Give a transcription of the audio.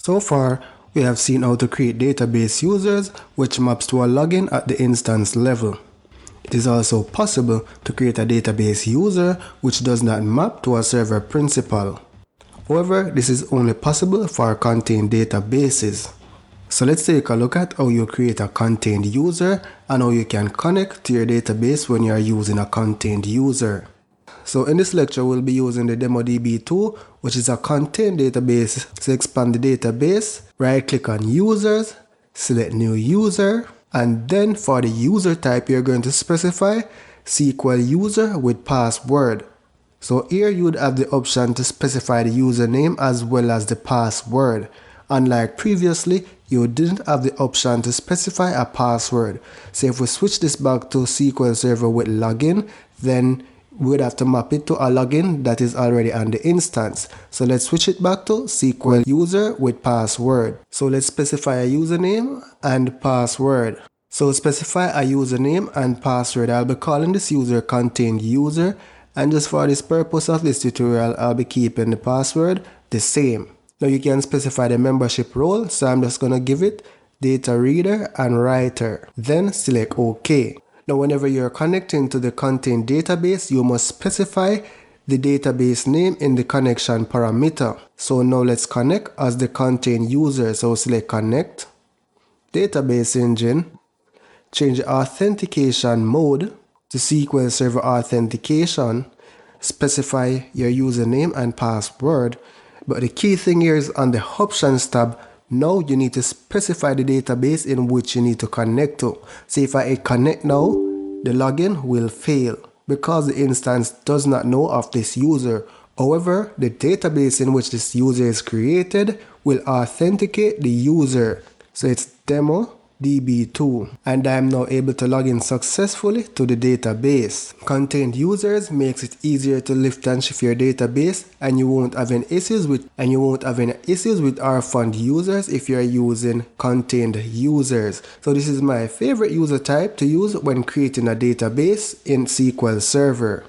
So far, we have seen how to create database users, which maps to a login at the instance level. It is also possible to create a database user which does not map to a server principal. However, this is only possible for contained databases. So let's take a look at how you create a contained user and how you can connect to your database when you are using a contained user. So in this lecture, we'll be using the DemoDB tool, which is a contained database. To expand the database, right-click on Users, select New User, and then for the user type, you're going to specify SQL user with password. So here you would have the option to specify the username as well as the password. Unlike previously, you didn't have the option to specify a password. So if we switch this back to SQL Server with login, then we would have to map it to a login that is already on the instance. So let's switch it back to SQL user with password. So let's specify a username and password. So specify a username and password. I'll be calling this user contained user, and just for this purpose of this tutorial, I'll be keeping the password the same. Now you can specify the membership role, so I'm just going to give it data reader and writer. Then select OK. Now whenever you're connecting to the contained database, you must specify the database name in the connection parameter. So now let's connect as the contained user. So select connect, database engine, change the authentication mode to SQL Server authentication, specify your username and password. But the key thing here is on the options tab, now you need to specify the database in which you need to connect to. So if I hit connect now, the login will fail because the instance does not know of this user. However, the database in which this user is created will authenticate the user. So it's DemoDB2, and I am now able to log in successfully to the database. Contained users makes it easier to lift and shift your database, and you won't have any issues with orphaned users if you are using contained users. So this is my favorite user type to use when creating a database in SQL Server.